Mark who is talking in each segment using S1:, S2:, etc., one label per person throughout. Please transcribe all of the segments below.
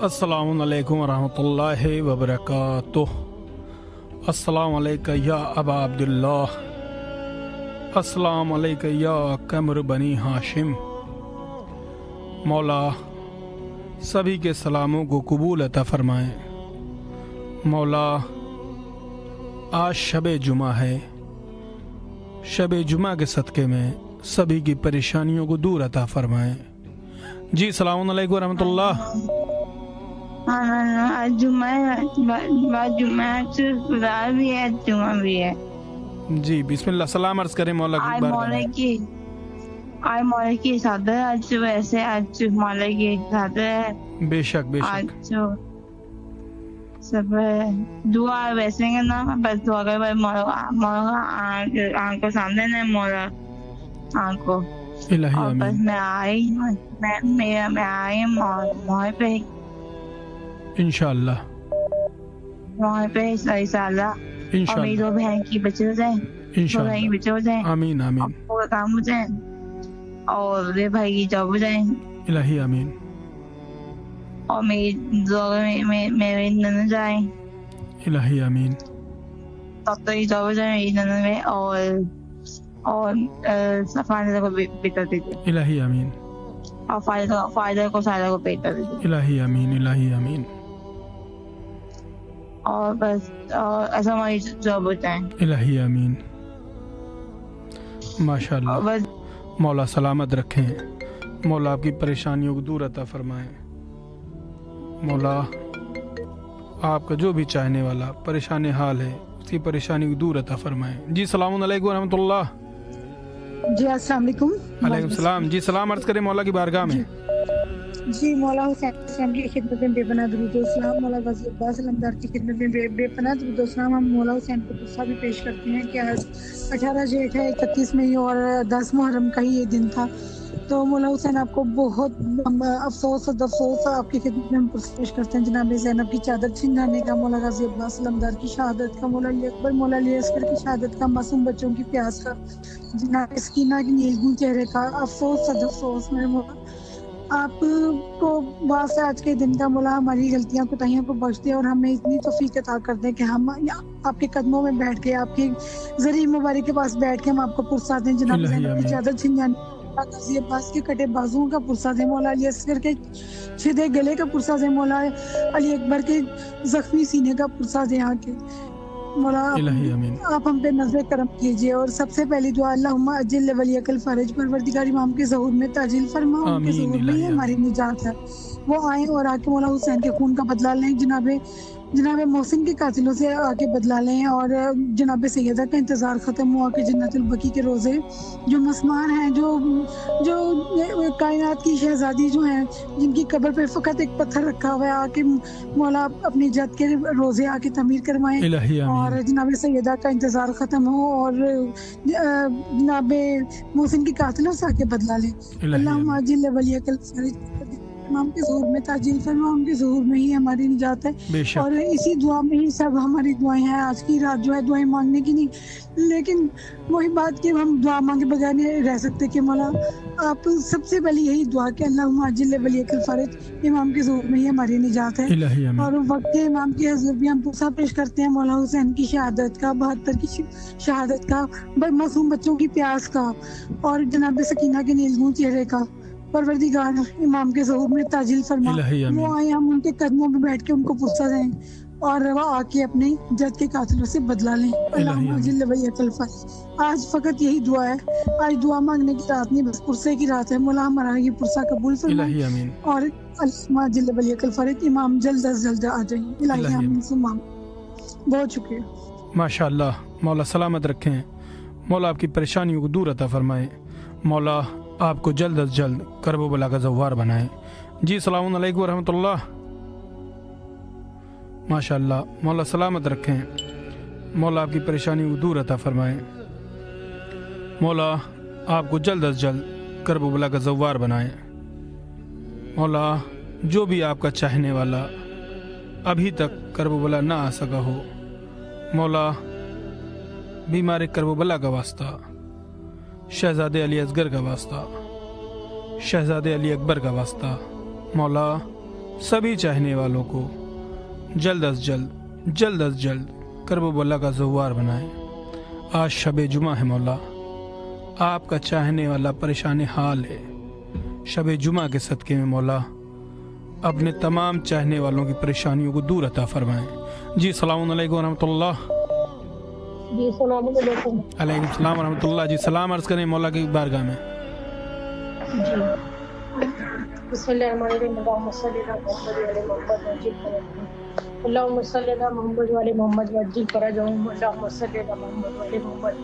S1: अस्सलामु अलैकुम वरहमतुल्लाहि वबरकातुह। अस्सलामु अलैका या अबा अब्दुल्लाह, अस्सलामु अलैका या कमर बनी हाशिम। मौला सभी के सलामों को कबूल अता फरमाएँ। मौला आज शब जुमा है, शब जुमा के सदक़े में सभी की परेशानियों को दूर अता फरमाएँ। जी अस्सलामु अलैकुम वरहमतुल्लाह।
S2: आज जुमा है, खुदा भी है, जुमा भी है।
S1: जी बिस्मिल्लाह, सलाम अर्ज करें मौला की बारगाह।
S2: आज मौला की सादर, आज वैसे आज मौला की सादर है।
S1: बेशक बेशक।
S2: आज जो सब दुआ वैसे है ना, बस दुआ कर भाई मौला आँख को सामने ना मौला आँख को। और बस मैं आई मौला पे
S1: इंशाअल्लाह,
S2: वहाँ पे सही साला और मेरी दो बहन की बच्चे हो जाए, दो भाई की बच्चे हो जाए, आमीन आमीन, पूरा काम हो जाए और मेरे भाई की जॉब हो जाए,
S1: इलाही आमीन।
S2: और मेरी दुआ में मेरी ननद जाए,
S1: इलाही आमीन।
S2: डॉक्टर की जॉब हो जाए मेरी ननद में, और फायदा को बेटा दे दे, इलाही आमीन। और फायदा को सारा को बेटा दे दे, इलाही आमीन, इलाही आमीन। और बस ऐसा हमारी जॉब होता है, इलाही आमीन। माशाअल्लाह। बस
S1: मौला सलामत रखें, मौला आपकी परेशानियों को दूर अता फरमाएं। मौला आपका जो भी चाहने वाला परेशान हाल है उसकी परेशानी को दूर अता फरमाएं। जी अस्सलामु अलैकुम रहमतुल्लाह।
S3: जी अस्सलाम वालेकुम।
S1: वालेकुम सलाम। जी सलाम अर्ज करें मौला की बारगाह में।
S3: जी मौला हुसैन की खिदमत में बेपनाह दुरूद व सलाम, मौला गाजी अब्बास अलमदार की खिदमत में बेपनाह दुरूद व सलाम। हम मौला हुसैन को गुस्सा भी पेश करते हैं कि आज 18 जेठ है, 31 मई और 10 मुहर्रम का ही ये दिन था। तो मौला हुसैन आपको बहुत अफसोस आपकी खिदमत में हम पेश करते हैं। जनाब ज़ैनब की चादर छिनाने का, मौला गाजी अब्बास अलमदार की शहादत का, मौला अली अकबर मौला अली असगर की शहादत का, मासूम बच्चों की प्यास का, जनाब सकीना की नीलगुल चेहरे का अफसोस मेरे मौला। आपको बात से आज के दिन का मौला हमारी गलतियां कोताहियों को बख्श दे और हमें इतनी तौफीक अता कर दे कि हम आपके कदमों में बैठ के, आपके ज़रिए मुबारक के पास बैठ के हम आपको पुरसा दें। जनाब ज़ैनब की चादर छिन जाने, गाजी अब्बास के कटे बाजुओं का पुरसा दे, मौला अली असगर के छिदे गले का पुरसा दे, मौला अली अकबर के जख्मी सीने का पुरसा दे। यहाँ के मौला आप हम पे नजर करम कीजिए। और सबसे पहली दुआ अल्लाहुम्मा अज्जिल वलियकल फरज, परवरदिगार इमाम के ज़हूर में ताजिल फरमा, उनके ज़हूर में ही हमारी निजात है। वो आए और आके मौला हुसैन के खून का बदला लें, जनाब मोहसिन के कातिलों से आके बदला लें, और जनाब सैयदा का इंतज़ार ख़त्म हुआ कि जन्नतुल बकी के रोज़े जो मसमान हैं, जो कायनात की शहजादी जो हैं, जिनकी कब्र पे फ़कत एक पत्थर रखा हुआ है, आके मौला अपनी जद के रोज़े आके तमीर करवाएं, और जनाब सैयदा का इंतज़ार ख़त्म हो और जनाब मोहसिन के कातिलों से आके बदला लें। अल्लाहुम्मा अज्जिल वलियकल फरज, इमाम के ज़हूर में ताजिल फरमा, उनके ज़हूर में ही हमारी निजात है। और इसी दुआ में ही सब हमारी दुआएं हैं। आज की रात जो है दुआएं मांगने की नहीं, लेकिन वही बात कि हम दुआ मांगे बगैर नहीं रह सकते कि मौला आप सबसे पहले यही दुआ कि अल्लाहुम्मा अज्जिल वलियकल फरज, इमाम के ज़हूर में ही हमारी निजात है। और वक्त इमाम की हज़रत भी हम पुरसा पेश करते हैं मौला हुसैन की शहादत का, 72 की शहादत का, मासूम बच्चों की प्यास का, और जनाब सकीना के नीलगुल चेहरे का। परवरदिगार इमाम के ज़हूर में ताजिल फरमा, वो आए हम उनके कदमों में बैठ के उनको पुरसा दें और वो आके अपने जद के कातिलों से बदला लें। अल्लाहुम्मा अज्जिल वलियकल फरज। आज फकत यही दुआ है, आज दुआ मांगने की रात नहीं, बस पुरसे की रात है। मौला हमारा ये पुरसा कबूल फरमाए और अल्लाहुम्मा अज्जिल वलियकल फरज, इमाम जल्द अज जल्द आ जाए। इलाही आमीन सुम्मा आमीन। बहुत शुक्रिया।
S1: माशाअल्लाह, मौला सलामत रखें, मौला आपकी परेशानियों को दूर अता फरमाए, मौला आपको जल्द अज जल्द करब बला का ज़व्वार बनाए। जी अस्सलामु अलैकुम रहमतुल्लाह। माशाअल्लाह, मौला सलामत रखें, मौला आपकी परेशानी को दूर अता फरमाए, मौला आपको जल्द अज जल्द करब बला का ज़व्वार बनाए। मौला जो भी आपका चाहने वाला अभी तक करब बला ना आ सका हो, मौला बीमार करब बला का वास्ता, शहजादे अली असगर का वास्ता, शहजादे अली अकबर का वास्ता, मौला सभी चाहने वालों को जल्द अज जल्द करब बला का ज़व्वार बनाए। आज शब जुमा है मौला, आपका चाहने वाला परेशान हाल है। शब जुमा के सदक़े में मौला अपने तमाम चाहने वालों की परेशानियों को दूर अता फरमाएँ। जी सलाम अलैकुम रहमतुल्लाह।
S4: जी सलाम अलैकुम।
S1: अलैकुम सलाम रहमतुल्लाह। जी सलाम अर्ज़ करें मौला की बारगाह में।
S4: जी बिस्मिल्लाहिर्रहमानिर्रहीम। अल्लाहुम्मा सल्लि अला मुहम्मद व अला मुहम्मद वअज्जिल फरजहum। अल्लाहुम्मा सल्लि अला मुहम्मद व अला मुहम्मद वअज्जिल फरजहum। अल्लाहुम्मा सल्लि अला मुहम्मद व अला मुहम्मद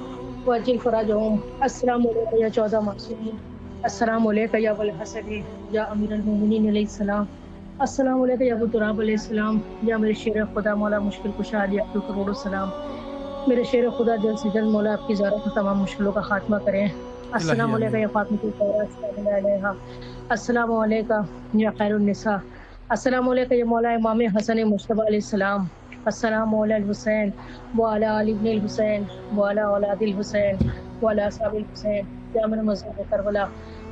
S4: वअज्जिल फरजहum। अस्सलामु अलैका या 14 मासूमीन। अस्सलामु अलैका या अबुल हसन या अमीरुल मोमिनीन अलैहिस्सलाम। अस्सलामु अलैका या अबू तुराब अलैहिस्सलाम। या मेरे शेर खुदा मौला मुश्किल कुशा या अब्दुल करोड़ों सलाम। मेरे शेर खुदा जल्द से जल्द मौला आपकी ज़ियारत में तमाम मुश्किलों का खात्मा करें। अस्सलामु अलैका या फातिमतुल ज़हरा सल्लल्लाहु अलैहा। अस्सलामु अलैका या खैरुन निसा। अस्सलामु अलैका या मौला इमाम हसन मुज्तबा अलैहिस्सलाम। अस्सलामु अला हुसैन व अला अली इब्न हुसैन व अला औलादिल हुसैन व अला असहाबिल हुसैन। या मेरे मज़हब करबला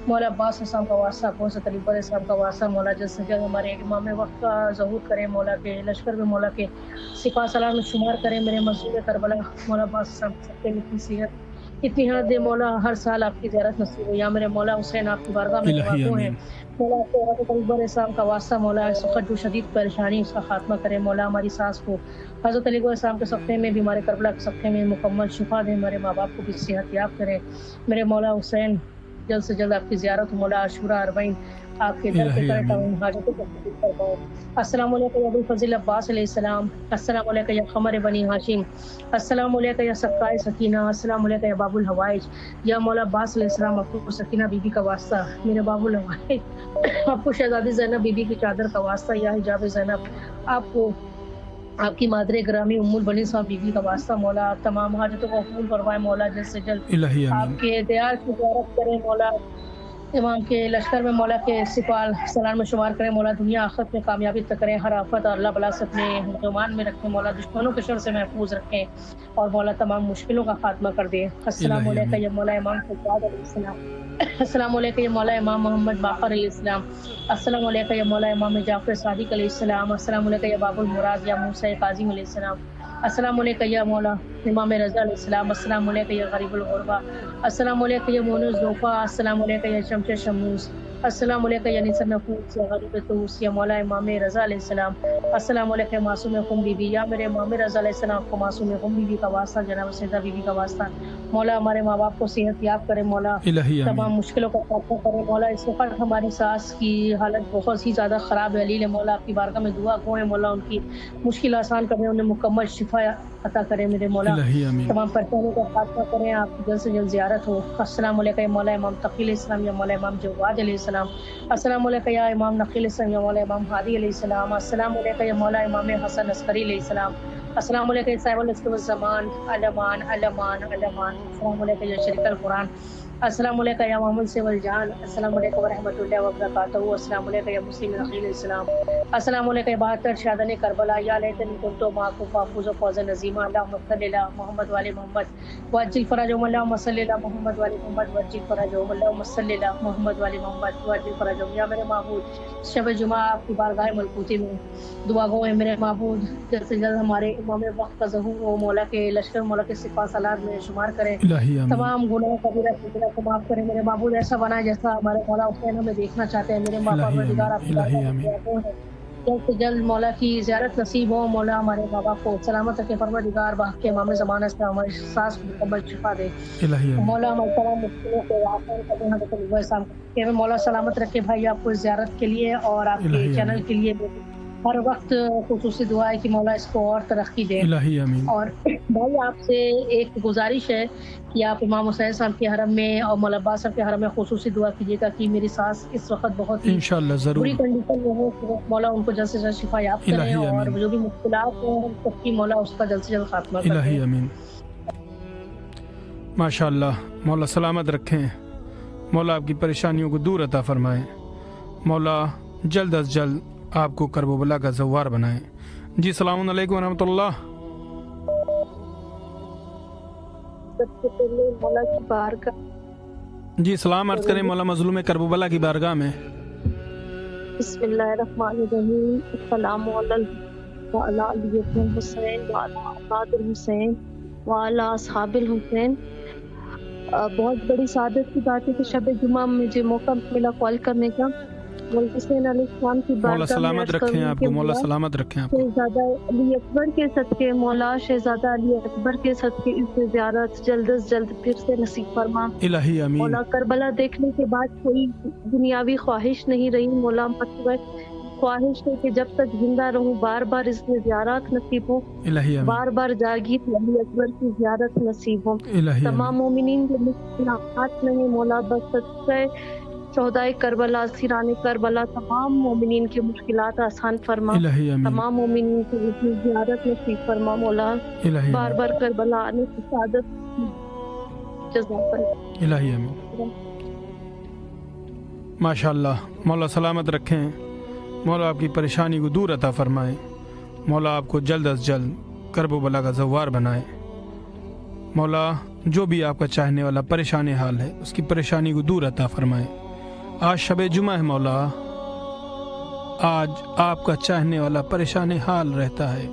S4: मौला अब्बास हुसैन का वास्ता, कौसत अली पर साहब का वास्ता मौला जल्द से जल्द हमारे इमाम वक्त का ज़हूर करें। मौला के लश्कर में मौला के सिपा सलार में शुमार करें। मेरे मस्जिद करबला मौला अब्बास हुसैन सबके इतनी सेहत इतनी हद दे मौला, हर साल आपकी ज़ियारत नसीब हो। या मेरे मौला हुसैन आपकी बारगाह में दुआगो हैं। मौला हज़रत अली पर साहब का वास्ता मौला इस वक्त जो शदीद परेशानी उसका खात्मा करें। मौला हमारी सास को हज़रत अली पर साहब के सफ़े में, बीमार करबला के सफ़े में मुकम्मल शिफा दें। हमारे माँ बाप को भी सेहत याब करें। मेरे मौला हुसैन जल्द से जल्द आपकी ज़ियारत मौला आशूरा अरबईन आपके दर पे करे तमाम हाजतों को पूरी फरमाओ। अस्सलामु अलैका या अबुल फज़ल अब्बास अलैहिस्सलाम। अस्सलामु अलैका या क़मर बनी हाशिम। अस्सलामु अलैका या सक्काए सकीना। अस्सलामु अलैका या बाबुल हवाइज। या मौला अब्बास अलैहिस्सलाम आपको सकीना बीबी का वास्ता, मेरे बाबुल हवाइज आपको शहज़ादी ज़ैनब बीबी की चादर का वास्ता, या हिजाब ज़ैनब आपको आपकी मादरे ग्रामी उम्मुल बनी साहब बीबी का वास्ता मौला तमाम हाजतों को कबूल फरमाए। मौला जल्द से जल्द आपके दयार की ज़ियारत करें। मौला इमाम के लश्कर में मौला के सिपाल सलार में शुमार करें। मौला दुनिया आखिरत में कामयाबी तक करें। हर आफत और अल्लाह बला से अपने हुक्मान में रखें। मौला दुश्मनों के शर से महफूज रखें और मौला तमाम मुश्किलों का खात्मा कर दे। अस्सलामु अलैका या मौला इमाम फज़ाद अलैहिस्सलाम। अस्सलामु अलैका या मौला इमाम मोहम्मद बाक़र अलैहिस्सलाम। अस्सलामु अलैका या मौला इमाम जाफ़र सादिक अलैहिस्सलाम। अस्सलामु अलैका या बाबुल मुराद या मूसा काज़िम अलैहिस्सलाम। अस्सलामु अलैका या मौला इमाम रज़ा अलैहिस्सलाम। अस्सलामु अलैका या गरीबुल गुरबा। अस्सलामु अलैका या मोनुस ज़ोफ़ा। अस्सलामु अलैका या शम्स शमूस। अस्सलामु अलैका या निसर नफूस या गरीब तूस। या मौला इमाम रज़ा अलैहिस्सलाम। अस्सलामु अलैका या मासूम क़ुम बीबी। या मेरे इमाम रज़ा अलैहिस्सलाम को मासूम क़ुम बीबी का वास्ता, जनाब सैयदा बीबी का वास्ता मौला हमारे माँ बाप को सेहत याब करे। मौला तमाम मुश्किलों का खात्मा करे। मौला इस वक्त हमारी सास की हालत बहुत ही ज़्यादा ख़राब है। अलील मौला आपकी बारगाह में दुआ गो है। मौला उनकी मुश्किल आसान करें, उन्हें मुकम्मल शिफा अता करें। मेरे मौला तमाम परेशानियों का खात्मा करें। आपकी जल्द से जल्द ज़ियारत हो। अस्सलामु अलैका या मौला इमाम तक़ी अलैहिस्सलाम। या मौला इमाम जवाद अलैहिस्सलाम। अस्सलामु अलैका या इमाम नक़ी अलैहिस्सलाम। या मौला इमाम हादी अलैहिस्सलाम। अस्सलामु अलैका या मौला इमाम हसन अस्करी अलैहिस्सलाम। अस्सलामु अलैका या साहिबुल इस्म वल ज़मान अलमान अलमान अलमान। अस्सलामु अलैका या शरीकल कुरान। अस्सलामु अलैका या मोहम्मद सेवल जान। अस्सलामु अलैकुम व रहमतुल्लाहि व बरकातहू। अस्सलामु अलैका या मुस्लिम नक़ी अलैहिस्सलाम। अस्सलामु अलैका या बहत्तर शादाने करबला। या लैतनी कुन्तु माअकुम फ़ाफ़ूज़ फ़ौज़न अज़ीमा। अल्लाहुम्मा सल्लि अला मुहम्मद व आलि मुहम्मद वअज्जिल फ़रजहुम। अल्लाहुम्मा सल्लि अला मुहम्मद व आलि मुहम्मद वअज्जिल फ़रजहुम। अल्लाहुम्मा सल्लि अला मुहम्मद व आलि मुहम्मद वअज्जिल फ़रजहुम। या मेरे माबूद शब जुमा आपकी बारगाह मलकूती में दुआ गो है। मेरे माबूद जल्द से जल्द हमारे इमाम वक्त का ज़हूर हो। मौला के लश्कर मौला के सिपा सलार में शुमार करें। तमाम गुनाह कबीरा सगीरा को माफ़ करें। मेरे माबूद ऐसा बनाए जैसा हमारे मौला हुसैन हमें देखना चाहते हैं। मेरे माँ परवरदिगार आपकी जल्द से जल्द मौला की ज़ियारत नसीब हो। मौला हमारे माँ बाप को सलामत रखे। परवरदिगार बाक़ के इमाम ज़माना से हमारी सास को मुकम्मल शिफा दे। मौला हमारे तमाम मुश्किलों को आसान कर दे। हज़रत मौला सलामत रखे। भाई आपको ज़ियारत के लिए और आपके चैनल के लिए हर वक्त खुसूसी दुआ है कि मौला इसको और तरक्की दे। और भाई आपसे एक गुजारिश है कि आप इमाम हुसैन साहब के हरम में और मौला अब्बास साहब के हरम में खुसूसी दुआ कीजिएगा कि मेरी सास इस वक्त बहुत ही बुरी कंडीशन में हो। मौला उनको जल्द से जल्द शिफा याब करें और जो भी मुश्किलात हो सबकी मौला उसका जल्द से जल्द खात्मा करे।
S1: माशाअल्लाह, मौला सलामत रखें। मौला आपकी परेशानियों को दूर अता फरमाएं। मौला जल्द अज जल्द आपको करबला का ज़व्वार बनाएं। जी सलाम अलैकुम व रहमतुल्लाह।
S4: मौला की बारगाह
S1: जी सलाम अर्ज़ करें मौला मज़लूम करबला की बारगाह में।
S4: بسم اللہ الرحمن الرحیم. السلام علیکم وعلی علی الحسین وعلی اولاد الحسین وعلی اصحاب الحسین. بہت بڑی سعادت کی بات ہے کہ شب جمعہ مجھے موقع ملا کال کرنے کا. حسین علیہ السلام کی
S1: مولا سلامت رکھیں آپ کو، مولا سلامت رکھیں آپ کو.
S4: شہزادہ علی اکبر کے صدقے، مولا شہزادہ علی اکبر کے صدقے اس زیارت جلد از جلد پھر سے نصیب فرما.
S1: الہی آمین.
S4: مولا کربلا دیکھنے کے بعد کوئی دنیاوی خواہش نہیں رہی مولا، مطلب خواہش ہے کہ جب تک زندہ رہوں بار بار اس میں زیارت نصیب ہو، بار بار جاگیر علی اکبر کی زیارت نصیب ہو. تمام مومنین کے مشکلات میں مولا بس صدقے شہدائے کربلا، اسیران کربلا، تمام مومنین کے مشکلات آسان فرما. تمام مومنین کی زیارت نصیب فرما مولا. بار بار کربلا آنے کی سعادت جزا پر.
S1: الہی آمین. ماشاءاللہ. مولا سلامت رکھیں. مولا آپ کی پریشانی کو دور عطا فرمائے. مولا آپ کو جلد از جلد کرب و بلا کا زوار بنائے. مولا جو بھی آپ کا چاہنے والا پریشان حال ہے اس کی پریشانی کو دور عطا فرمائے. آج شب جمعہ ہے مولا، آج آپ کا چاہنے والا پریشان حال رہتا ہے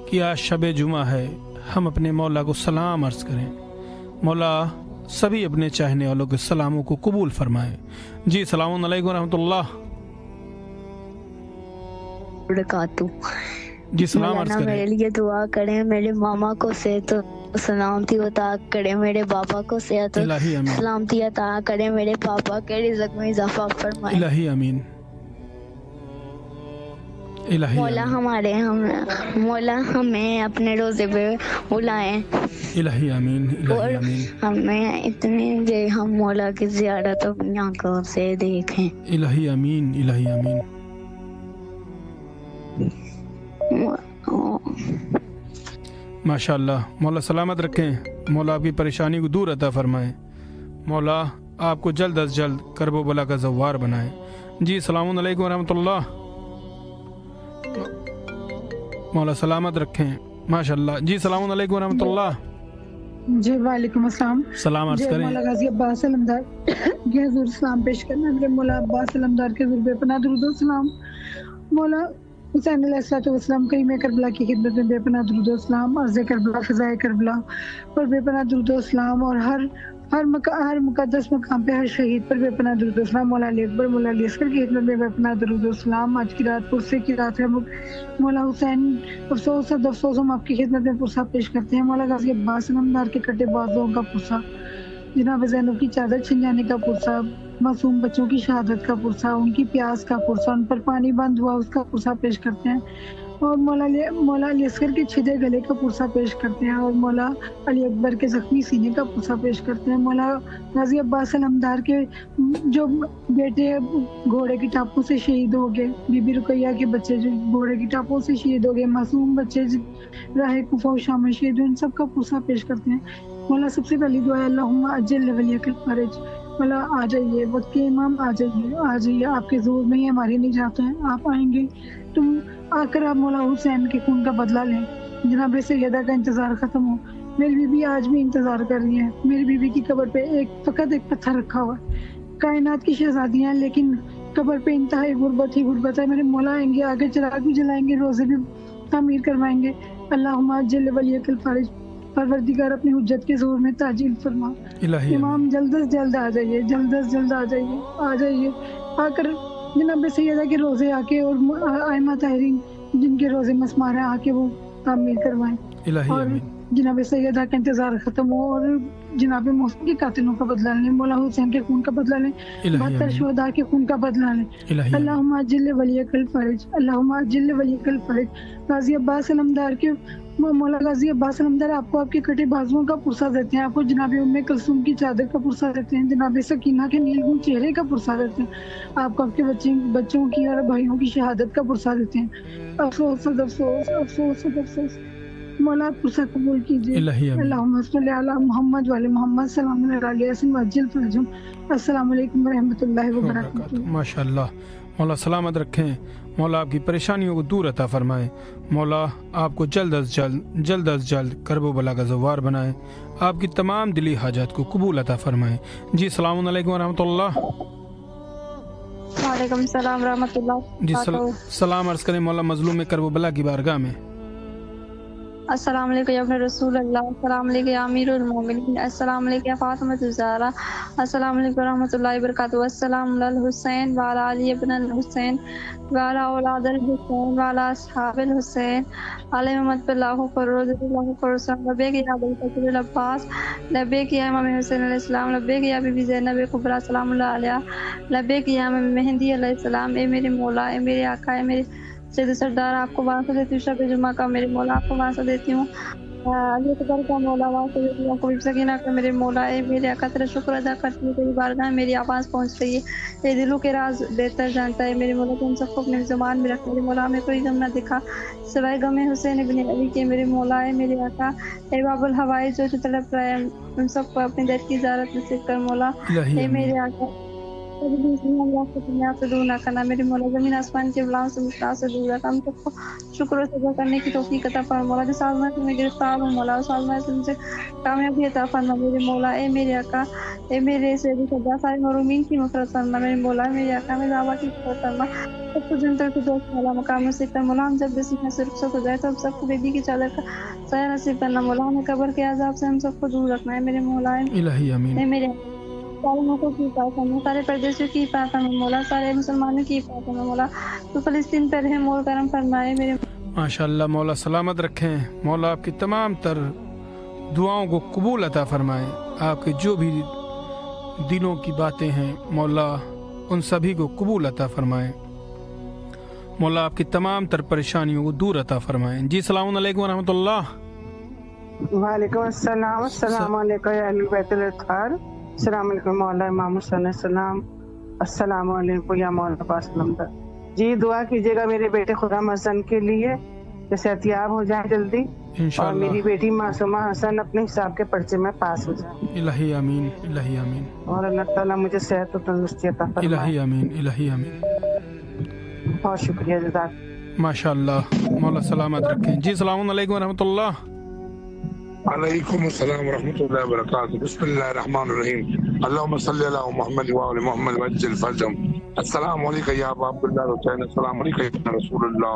S1: کہ آج شب جمعہ ہے، ہم اپنے مولا کو سلام عرض کریں. مولا سبھی اپنے چاہنے والوں کے سلاموں کو قبول فرمائے. جی السلام علیکم ورحمۃ اللہ
S5: وبرکاتہ.
S1: جی سلام عرض کریں.
S5: میرے لیے دعا کریں، میرے ماما کو صحت سلامتی عطا کرے، میرے بابا کو صحت سلامتی عطا کرے، میرے پاپا کے رزق میں اضافہ فرمائے.
S1: الہی آمین.
S5: مولا مولا ہمیں اپنے روزے پہ بلائیں.
S1: الہی آمین.
S5: اور ہمیں اتنے دے ہم مولا کی زیارت اپنی آنکھوں سے دیکھیں.
S1: الہی آمین. الہی آمین. ماشاء اللہ. مولا سلامت رکھیں. مولا آپ کی پریشانی کو دور عطا فرمائے. مولا آپ کو جلد از جلد کرب و بلا کا زوار بنائے. جی السلام علیکم ورحمۃ اللہ. مولا سلامت رکھیں. ماشاء اللہ. جی السلام علیکم ورحمۃ اللہ.
S3: جی وعلیکم السلام.
S1: سلام عرض کریں.
S3: مولا غازی عباس علمدار کے حضور سلام پیش کرنا. میرے مولا عباس علمدار کے حضور بے پناہ درود و سلام. مولا حسین علیہ السلام کریم کربلا کی خدمت میں بے پناہ درود و سلام، عرض کربلا، فضائے کربلا پر بے پناہ درود و سلام، اور ہر مقدس مقام پہ ہر شہید پر بے پناہ درود و سلام. مولا علی اکبر، مولا علی اصغر کی خدمت میں بے پناہ درود و سلام. آج کی رات پرسے کی رات ہے. مولا حسین افسوس ہم آپ کی خدمت میں پرسہ پیش کرتے ہیں. مولا غازی عباس علمدار کے کٹے بازوں کا پرسہ، جناب زینب کی چادر چھن جانے کا پرسہ، معصوم بچوں کی شہادت کا پرسہ، ان کی پیاس کا پرسہ، ان پر پانی بند ہوا اس کا پرسہ پیش کرتے ہیں. اور مولا علی اصغر کے چھدے گلے کا پرسہ پیش کرتے ہیں، اور مولا علی اکبر کے زخمی سینے کا پرسہ پیش کرتے ہیں. مولا غازی عباس علمدار کے جو بیٹے گھوڑے کی ٹاپوں سے شہید ہو گئے، بی بی رقیہ کے بچے جو گھوڑے کی ٹاپوں سے شہید ہو گئے، معصوم بچے راہ کوفہ و شام میں شہید ہوئے، ان سب کا پرسہ پیش کرتے ہیں. مولا سب سے پہلی دعا ہے اللہم اجل ولیک الفرج. مولا آ جائیے، وقت کے امام آ جائیے، آپ کے زور میں ہی ہماری نجات ہے. آپ آئیں گے تو آ کر آپ مولا حسین کے خون کا بدلہ لیں. جناب سیدہ کا انتظار ختم ہو. میری بیوی آج بھی انتظار کر رہی ہے. میری بیوی کی قبر پہ فقط ایک پتھر رکھا ہوا ہے. کائنات کی شہزادی ہیں لیکن قبر پہ انتہائی غربت ہی غربت ہے. میرے مولا آئیں گے، آگے چراغ بھی جلائیں گے، روزے بھی تعمیر کروائیں گے. اللہم اجل ولیک الفرج. پروردگار اپنی حجت کے زور میں تعجیل فرما. امام جلد از جلد آ جائیے، جلد از جلد آ جائیے. آ کر جناب سیدہ کے روزے آ کے اور ائمہ طاہرین جن کے روزے مسمار ہیں آ کے وہ تعمیر کروائیں. اور جناب سیدہ کا انتظار ختم ہو اور جناب محسن کے قاتلوں کا بدلہ لیں، مولا حسین کے خون کا بدلہ لیں، 72 شہداء کے خون کا بدلہ لیں. اللہم اجل ولیک الفرج. اللہم اجل ولیک الفرج. غازی عباس علمدار کے مولا غازی عباس علمدار آپ کو آپ کے کٹے بازوؤں کا پرسہ دیتے ہیں. آپ کو جناب ام کلثوم کی چادر کا پرسہ دیتے ہیں. جناب سکینہ کے نیلگون چہرے کا پرسہ دیتے ہیں. آپ کو آپ کے بچوں کی اور بھائیوں کی شہادت کا پرسہ دیتے ہیں. افسوس افسوس افسوس افسوس. مولا پرسہ قبول کیجیے. اللہم صلی علی محمد وعلی محمد. سلام علیہ وسلم. السلام علیکم ورحمۃ اللہ وبرکاتہ.
S1: ماشاء اللہ. مولا سلامت رکھیں. مولا آپ کی پریشانیوں کو دور عطا فرمائے. مولا آپ کو جلد از جلد کرب و بلا کا زوار بنائے. آپ کی تمام دلی حاجات کو قبول عطا فرمائے. جی السلام علیکم ورحمۃ اللہ.
S6: वालेकुम सलाम रहमतुल्लाह
S1: जी सलाम अर्ज करें मौला मजलूम करबला की बारगाह में।
S6: अस्सलाम वालेकुम या रसूल अल्लाह, अस्सलाम वालेकुम या अमीरुल मोमिनीन, अस्सलाम वालेकुम या फातिमा ज़हरा, अस्सलाम वालेकुम रहमतुल्लाहि व बरकातहू, अस्सलाम अल हुसैन व अला अली इब्न अल हुसैन व अला औलाद अल हुसैन व अला अस्हाबिल हुसैन अलैहिम बिल्लाहु फरज़िल्लाहु फरज़न लब्बैक या अबुल फज़ल अल अब्बास, लब्बैक या इमाम हुसैन अलैहि सलाम, लब्बैक या बीबी ज़ैनब कुबरा सलामुल्लाह अलैहा, लब्बैक या इमाम मेहंदी अलैहि सलाम। ए मेरे मौला, ए मेरे आका, ए मेरे सैयद सरदार, आपको वास्ता देती हूँ शब जुमा का मेरे मौला, आपको वास्ता देती हूँ अली अकबर का मौला, वास्ता देती हूँ कबीर सकीना का मेरे मौला। ए मेरे आका तेरा शुक्र अदा करती हूँ, तेरी बारगाह में मेरी आवाज़ पहुँच रही है, तेरे दिलों के राज बेहतर जानता है मेरे मौला। तुम सबको अपनी ज़ुबान में रख मेरे मौला, हमें कोई गम ना दिखा सिवाय गम हुसैन इब्न अली के मेरे मौला। है मेरे आका ए बाबुल हवाई जो तड़प रहा है, उन सबको अपने दर की इजाज़त नसीब कर मौला। ए मेरे आका आपसे दूर ना करना मेरे मौला, जमीन आसमान के बुलाओं से मुश्किल से दूर रखा, हम सबको शुक्र सजा करने की तौफीक अता फरमा मौला। जिस आज़माइश में गिरफ्तार हूँ मौला, उस आज़माइश में मुझे कामयाबी अता फरमा मेरे मौला। ए मेरे आका, ए मेरे सैयद सरदार सारे महरूमीन की मग़फ़िरत फरमा मेरे मौला। मेरे आका मेरे बाबा की मग़फ़िरत फरमा, सबको जन्नत के दोस्त मौला मकाम नसीब कर मौला। हम जब दुनिया से रुखसत हो जाए तो हम सबको बेबी की चादर का साया नसीब करना मौला। हमें कब्र के अज़ाब से हम सबको दूर रखना है मेरे मौला।
S1: इलाही आमीन।
S6: मेरे सारे मौकों की हिफाज़त करना, सारे परदेशियों की हिफाज़त करना मौला, सारे मुसलमानों की हिफाज़त करना मौला। तो फ़लस्तीन पर रहम और करम फरमाए मेरे
S1: माशाअल्लाह। मौला सलामत रखें, मौला आपकी तमाम तर दुआओं को कबूल अता फरमाएं। आपके जो भी दिलों की बातें हैं मौला उन सभी को कबूल अता फरमाएं। मौला आपकी तमाम तर परेशानियों को दूर अता फरमाएं। जी अस्सलाम वालेकुम रहमतुल्लाह।
S7: वालेकुम अस्सलाम, अस्सलाम वालेकुम या अहले बैतुल अत्हार, अस्सलाम वालेकुम मौला इमाम हुसैन सलाम, अस्सलाम वालेकुम या मौला पासलमदा। जी दुआ कीजिएगा मेरे बेटे खुर्रम हसन के लिए, जैसे एहतियाब हो जाए जल्दी, और मेरी बेटी मासूमा हसन अपने हिसाब के पर्चे में पास हो जाए।
S1: इलाही आमीन, इलाही आमीन।
S7: और अल्लाह ताला मुझे सेहत और तंदुरुस्ती अता फरमाए।
S1: इलाही आमीन, इलाही आमीन।
S7: बहुत शुक्रिया जज़ाक।
S1: माशाअल्लाह, मौला सलामत रखें। जी अस्सलाम वालेकुम रहमतुल्लाह।
S8: वालेकुम अस्सलाम रहमतुल्लाहि व बरकातहू। बिस्मिल्लाहिर रहमानिर रहीम। अल्लाहुम्मा सल्लि अला मुहम्मद व आलि मुहम्मद वज्जिल फरजम। अस्सलामु अलैका या अबा अब्दुल्लाह हुसैन, अस्सलामु अलैका या रसूलुल्लाह,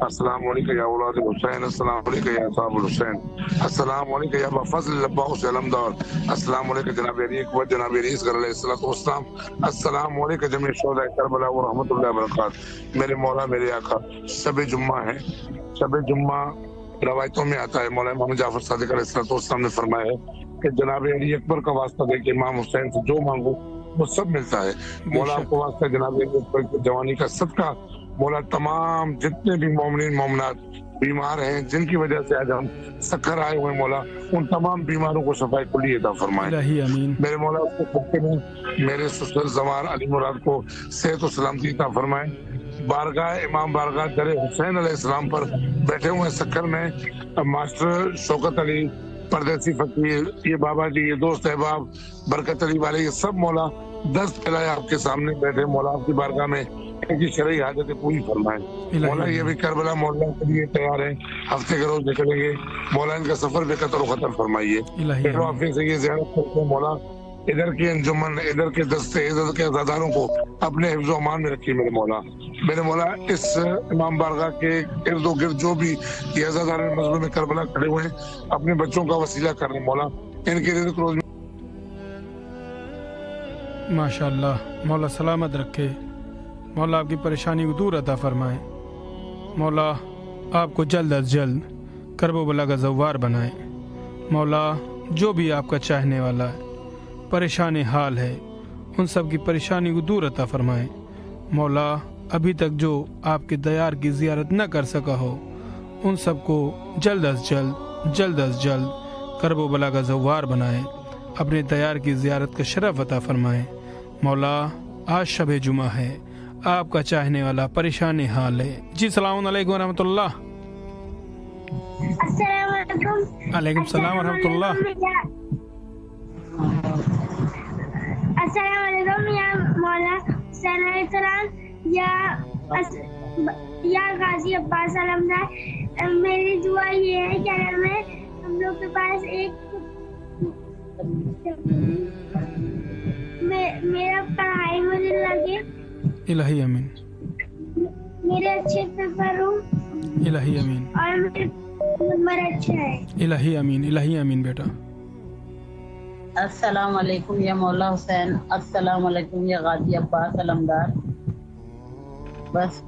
S8: अस्सलामु अलैका या औलाद हुसैन, अस्सलामु अलैका या असहाबुल हुसैन, अस्सलामु अलैका या अबा फज़ल अब्बास अलमदार, अस्सलामु अलैका जनाब अली अकबर जनाब रईस अलैहिस्सलातु वस्सलाम, अस्सलामु अलैका जमी शुहदा करबला व रहमतुल्लाहि व बरकातहू। मेरे मौला मेरे आका, शब जुम्मा है, शब जुम्मा रवायतों में आता है, मौला इमाम जाफर सादिक अलैहिस्सलाम ने फरमाया है कि जनाब अली अकबर का वास्ता दे के इमाम हुसैन से जो मांगो वो सब मिलता है। मौला आपको वास्ता जनाब अली अकबर की जवानी का सदका, मौला तमाम जितने भी मोमिनीन मोमिनात बीमार हैं जिनकी वजह से आज हम सखर आए हुए मौला, उन तमाम बीमारों को सफाई कुली अता फरमाए मेरे मौला। उसके खत्ते में मेरे ससुर जवार अली मुराद को सेहत और सलामती अता फरमाए। बारगाह इमाम बारगाह दर हुसैन अलैहिस्सलाम पर बैठे हुए सक्कर में मास्टर शौकत अली परदेसी फकीर, ये बाबा जी, ये दोस्त अहबाब बरकत अली वाले, ये सब मौला दस्त फैलाए आपके सामने बैठे मौला आपकी बारगाह में इनकी शरई हाजतें पूरी फरमाए। मौला ये भी करबला मौला के लिए तैयार है, हफ्ते के रोज निकलेंगे मौला, इनका सफर भी कतर खतर फरमाइए। से ये ज़ियारत करते मौला, इधर की अंजुमन, इधर के दस्ते, इधर के अज़ादारों को अपने हिफ्ज़ अमान में रखिए मेरे मौला। मेरे मौला इस इमाम बारगाह के इर्द गिर्द जो भी ये अज़ादार मज़लूम करबला खड़े हुए हैं अपने बच्चों का वसीला कर रहे हैं मौला, इनके रिज़्क़ रोज़
S1: माशाअल्लाह। मौला सलामत रखे, मौला आपकी परेशानी को दूर अता फरमाए, मौला आपको जल्द अज जल्द करबो बला का ज़व्वार बनाए। मौला जो भी आपका चाहने वाला है, परेशान हाल है, उन सब की परेशानी को दूर अता फरमाए। मौला अभी तक जो आपके दयार की ज़ियारत न कर सका हो उन सबको जल्द अज जल्द करबो बला का ज़व्वार बनाए, अपने दयार की ज़ियारत का शरफ अता फरमाए। मौला आज शब जुमा है, आपका चाहने वाला परेशान हाल है। जी सलाम अलैकुम रहमतुल्लाह। अलैकुम सलाम रहमतुल्लाह।
S9: अस्सलाम वालेकुम या मौला हुसैन अलैहिस्सलाम या गाजी अब्बास अलमदार। मेरी दुआ ये है कि हम लोग के पास एक मेरा पढ़ाई में दिल लगे
S1: इलाही अमीन,
S9: मेरे अच्छे पेपर हो
S1: इलाही अमीन,
S9: और मेरे नंबर अच्छा है।
S1: इलाही अमीन, इलाही अमीन बेटा।
S10: अस्सलाम वालेकुम या मौला हुसैन, अस्सलाम वालेकुम या गाजी अब्बास अलमदार। बस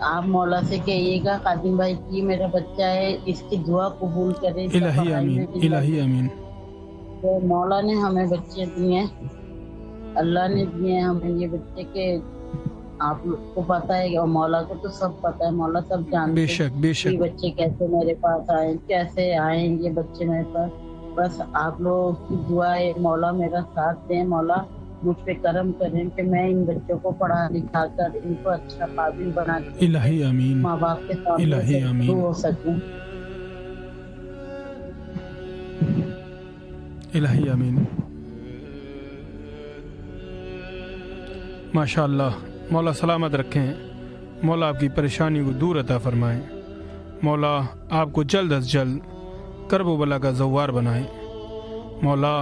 S10: आप मौला से कहिएगा कादिम भाई की मेरा बच्चा है, इसकी दुआ कबूल करे।
S1: इलाही अमीन, इलाही अमीन।
S10: तो मौला ने हमें बच्चे दिए हैं, अल्लाह ने दिए हैं हमें ये बच्चे के। आप लोग को पता है और मौला को तो सब पता है, मौला सब जानते हैं।
S1: बेशक बेशक।
S10: ये बच्चे कैसे मेरे पास आए, कैसे आए ये बच्चे मेरे पास। बस आप लोगों की दुआ है, मौला मेरा साथ दें, मौला मुझ पे करम करें कि मैं इन बच्चों को पढ़ा लिखा कर इनको अच्छा काबिल बना के
S1: इलाही अमीन,
S10: माँ बाप के सामने
S1: इलाही अमीन,
S10: हो सकूं।
S1: इलाही अमीन। माशाअल्लाह, मौला सलामत रखें, मौला आपकी परेशानी को दूर अता फरमाएं, मौला आपको जल्द अज जल्द कर्ब व बला का ज़व्वार बनाएं, मौला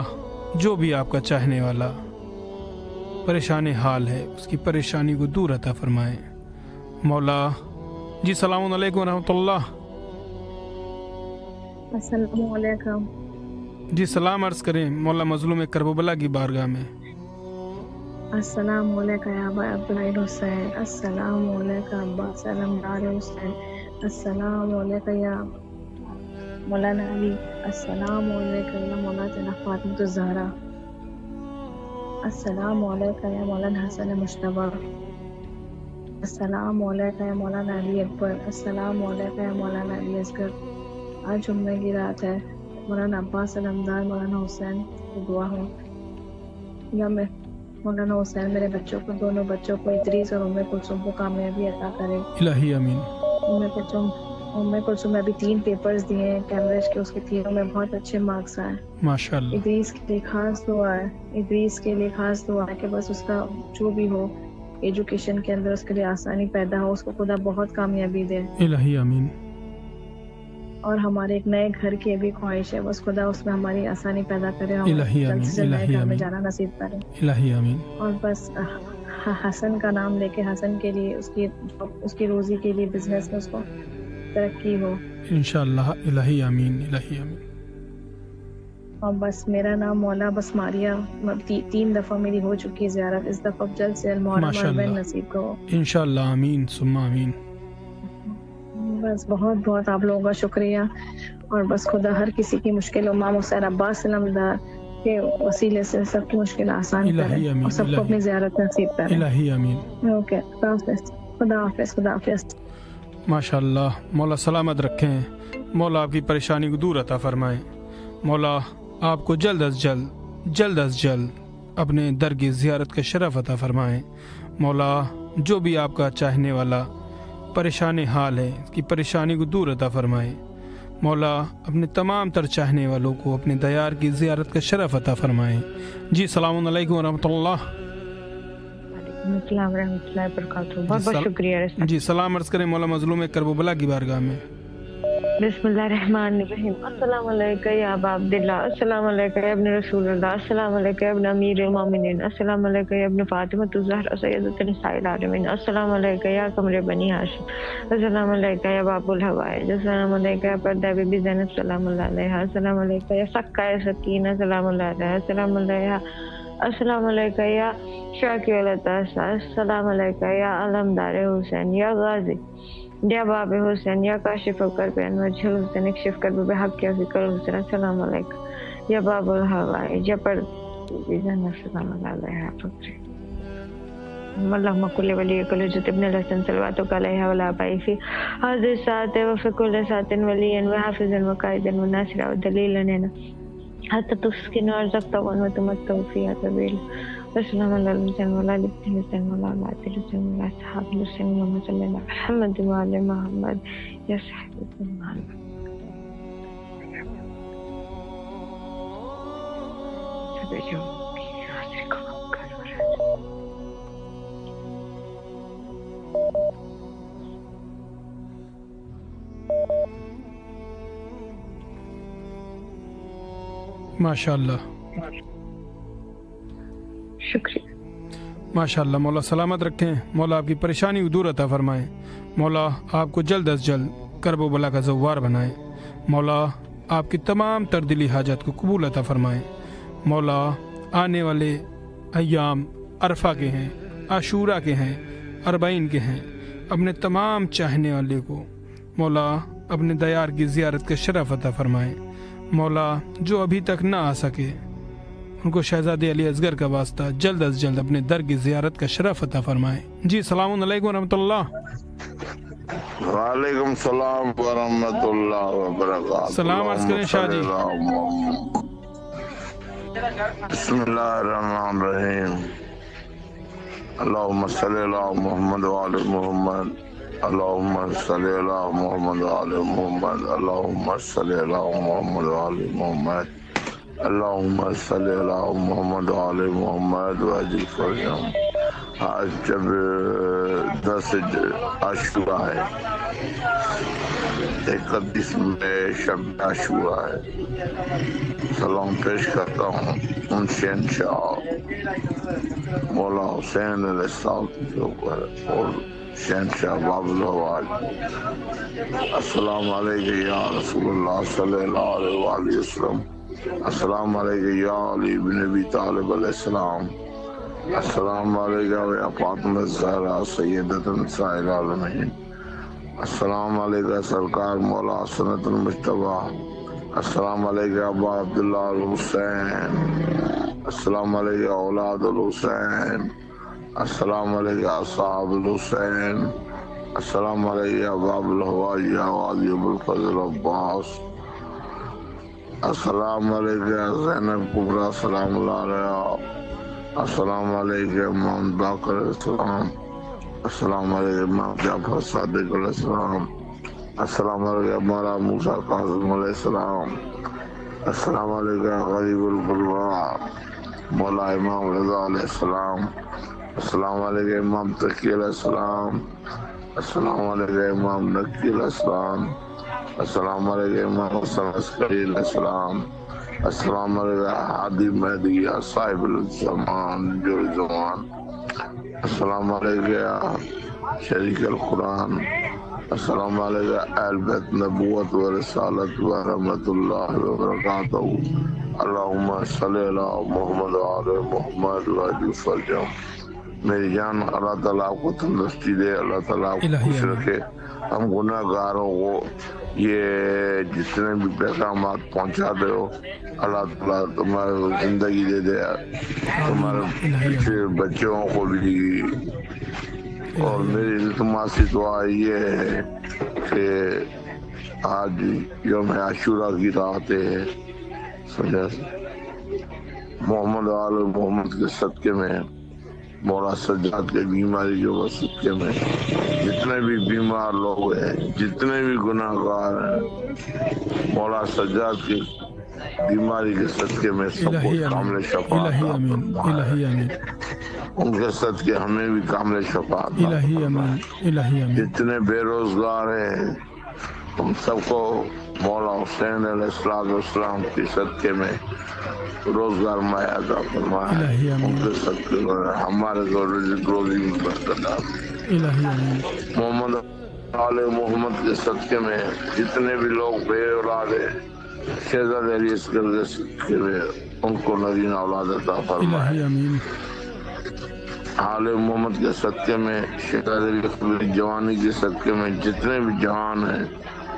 S1: जो भी आपका चाहने वाला परेशान हाल है उसकी परेशानी को दूर अता फरमाएं, मौला। जी सलाम अलैकुम रहमतुल्लाह।
S11: अस्सलाम वालेकुम।
S1: जी सलाम अर्ज़ करें मौला मज़लूम कर्ब व बला की बारगाह में।
S11: अस्सलाम वालेकुम या अबा अब्दुल हुसैन, अस्सलाम वालेकुम अब्बा सलामदार हुसैन, अस्सलाम वालेकुम या मौलाना अली, अस्सलाम वालेकुम या मौलाना फातिमा ज़हरा, अस्सलाम वालेकुम या मौलाना हसन मुश्तबा, अस्सलाम वालेकुम या मौलाना अली अकबर, अस्सलाम वालेकुम या मौलाना अली असगर। आज जुम्मे की रात है, मौलाना अब्बास अलमदार मौलाना हुसैन की दुआ हो या मैं मौलाना हुसैन मेरे बच्चों को, दोनों बच्चों को इदरीस और उम्मे कुलसुम को कामयाबी अता करे।
S1: इलाही अमीन।
S11: उम्मे कुलसुम में अभी 3 पेपर्स दिए हैं कैम्ब्रिज के, उसके तीनों में बहुत अच्छे मार्क्स आए
S1: माशाअल्लाह।
S11: इदरीस के लिए खास दुआ है, इदरीस के लिए खास दुआ है कि बस उसका जो भी हो एजुकेशन के अंदर उसके लिए आसानी पैदा हो, उसको खुदा बहुत कामयाबी दे।
S1: इलाही अमीन।
S11: और हमारे एक नए घर की भी ख्वाहिश है, बस खुदा उसमें हमारी आसानी पैदा करे, हम जल्द से जल्द नए घर में जाना नसीब करे।
S1: इलाही अमीन।
S11: और बस हसन का नाम लेके हसन के लिए उसकी रोजी के लिए बिजनेस में उसको तरक्की हो
S1: इंशाअल्लाह। इलाही अमीन, इलाही अमीन।
S11: और बस मेरा नाम मौला बस मारिया 3 दफा मेरी हो चुकी है ज़ियारत, इस दफा जल्द से जल्द मुहर्रम नसीब करो
S1: इंशाअल्लाह। आमीन सुम्मा आमीन।
S11: बस बहुत बहुत आप लोगों का शुक्रिया, और बस खुदा हर किसी की मुश्किल इमाम हुसैन अब्बास अलमदार के वसीले से सबकी मुश्किल आसान करे और सबको अपनी ज़ियारत नसीब करे।
S1: इलाही आमीन।
S11: ओके, खुदा हाफिज़, खुदा हाफिज़।
S1: माशाअल्लाह, मौला सलामत रखें, मौला आपकी परेशानी को दूर अता फरमाएं, मौला आपको जल्द अज जल्द अपने दर की ज़ियारत का शरफ अता फरमाएं, मौला जो भी आपका चाहने वाला परेशान हाल है इसकी परेशानी को दूर अता फरमाएं, मौला अपने तमाम तर चाहने वालों को अपने दयार की ज़ियारत का शरफ अता फरमाएं। जी सलाम अलैकुम व रहमतुल्लाह।
S11: बहुत बहुत शुक्रिया।
S1: जी सलाम अर्ज़ करें मौला मज़लूम कर्ब व बला की बारगाह में।
S11: बिस्मिल्लाहिर्रहमानिर्रहीम। अस्सलाम वालेकुम या अबा अब्दुल्लाह, अस्सलाम वालेकुम या इब्न रसूलुल्लाह, अस्सलाम वालेकुम या इब्न अमीरुल मोमिनीन, अस्सलाम वालेकुम या इब्न फातिमा ज़हरा सय्यदतुन निसाइल आलमीन, अस्सलाम वालेकुम या कमरे बनी हाशिम, अस्सलाम वालेकुम या बाबुल हवाइज, अस्सलाम वालेकुम या पर्दा बीबी ज़ैनब सलामुल्लाह अलैहा, अस्सलाम वालेकुम या सक्का सकीना सलामुल्लाह अलैहा, अस्सलाम वालेकुम या शाकी अल तासा, अस्सलाम वालेकुम या अलमदार हुसैन या गाजी या बाब हुसैन या काशिफ कर पे अनवजह हुसैन इक्शिफ कर बे हक या फिकर हुसैन, अस्सलाम वालेकुम या बाबुल हवाई या पर बिजन सलामुल्लाह अलैहा फक्री अल्लाहुम्मा कुल्ली वली कुल जुत इब्न हसन सलवातु अलैहा वला बाइफी हाजिर सात व फकुल सातिन वलियन व हाफिजन व काइदन व नासिरा व दलीलन हत्ता तुस्किन व रज़क़तवन व तुमत्तु फ़ीहा तवील। अस्सलाम वालेकुम व अलैकुम व रहमतुल्लाहि व बरकातहू। मोहम्मद सल्लल्लाहु अलैहि व मोहम्मद या सहबी मोहम्मद। सब जो हासिल को
S1: माशाअल्लाह।
S11: शुक्रिया।
S1: माशाअल्लाह, मौला सलामत रखें, मौला आपकी परेशानी दूर अता फरमाएं, मौला आपको जल्द अज जल्द करब बला का ज़व्वार बनाएं, मौला आपकी तमाम तरदिली हाजत को कबूल अता फरमाएं, मौला आने वाले अय्याम अरफा के हैं, आशूरा के हैं, अरबाइन के हैं, अपने तमाम चाहने वाले को मौला अपने दयार की ज़ियारत का शरफ अता फरमाएं, मौला जो अभी तक ना आ सके उनको शहजादे अली असगर का वास्ता जल्द अज जल्द अपने दर की ज़ियारत का शरफ अता फरमाएं। जी सलाम अलैकुम रहमतुल्लाह।
S12: वालेकुम सलाम व रहमतुल्लाह व बरकातहू।
S1: सलाम अर्ज़ करें शाह जी।
S12: बिस्मिल्लाहिर्रहमानिर्रहीम। अल्लाहुम्मा सल्ली अला मुहम्मद व आले मुहम्मद। अल्लाहुम्मा सल्ली अला मुहम्मद व आले मुहम्मद। अल्लाहुम्मा सल्ली अला मुहम्मद व आले मुहम्मद। अल्लाहुम्मा सल्ली अला मुहम्मद व आले मुहम्मद वअजिल फरजहम। आज जब 10 आशूरा है, 31 में शब आशूरा है, सलाम पेश करता हूँ उन शहंशाह मौला हुसैन अलैहिस्सलाम के ऊपर और शहंशाह बाबुल हवाज। अस्सलाम अलैका या रसूलुल्लाह सल्लल्लाहु अलैहि वसल्लम। अस्सलाम अलैका या अली इब्न अबी तालिब अलैहिस्सलाम। अस्सलाम अलैका या फातिमा ज़हरा सय्यदतुन निसाइल आलमीन। अस्सलाम अलैका सरकार मौला सनतुल मुज्तबा। अस्सलाम अलैका अबा अब्दुल्लाह अल हुसैन। अस्सलाम अलैका औलाद अल हुसैन। अस्सलाम अलैका असहाब अल हुसैन। अस्सलाम अलैका बाबुल हवाज या वाली अबुल फजल अब्बास। अस्सलाम अलैका ज़ैनब कुबरा सलामुल्लाह अलैहा। अस्सलाम अलैका इमाम बाकर अलैहिस्सलाम। अस्सलाम अलैका इमाम जाफर सादिक अलैहिस्सलाम। अस्सलाम अलैका मौला मूसा काज़िम अलैहिस्सलाम। अस्सलाम अलैका गरीबुल गुरबा मौला इमाम रज़ा अलैहिस्सलाम। अस्सलाम अलैका इमाम तकी अलैहिस्सलाम। अस्सलाम अलैका इमाम नकी अलैहिस्सलाम। अस्सलाम अलैका इमाम हसन अस्करी अलैहिस्सलाम। अस्सलाम अलैका हादी महदी साहिबुल ज़मान जो ज़मान। अस्सलाम अलैका शरीक अल कुरान। अस्सलाम अलैका अहल बैत नबुव्वत व रिसालत व रहमतुल्लाह व बरकातहू। अल्लाहुम्मा सल्ली अला मुहम्मद व आले मुहम्मद व अजिल फरजहम। मेरी जान अल्लाह ताला आपको तंदुरुस्ती दे, अल्लाह ताला आपको खुश रखे। हम गुनाहगारों को ये जितने भी पैगामात पहुंचा दे हो, अल्लाह ताला तुम्हारे जिंदगी दे दे, तुम्हारे बच्चों को भी। और मेरी इल्तिमासी दुआ ये है कि आज यौम आशूरा की रात है, मोहम्मद आले मोहम्मद के सदके में मौला सज्जाद के बीमारी जो सदके में जितने भी बीमार लोग हैं, जितने भी गुनाहगार हैं, मौला सज्जाद की बीमारी के सदके में सबको कामिल शफा उनके सदके हमें भी कामिल शफा। जितने बेरोजगार हैं हम सबको मौला हुसैन अलैहिस्सलाम के सदके में रोजगार माया फरमाए, उनके सदके हमारे रोजी में बरकत डाल। मोहम्मद आले मोहम्मद के सदके में जितने भी लोग बे औलाद हैं, शहजादे अली असगर के सदके में उनको नरीन औलाद अता फरमाए। आले मोहम्मद के सदके में शहजादे अली असगर की जवानी के सदके में जितने भी जवान हैं,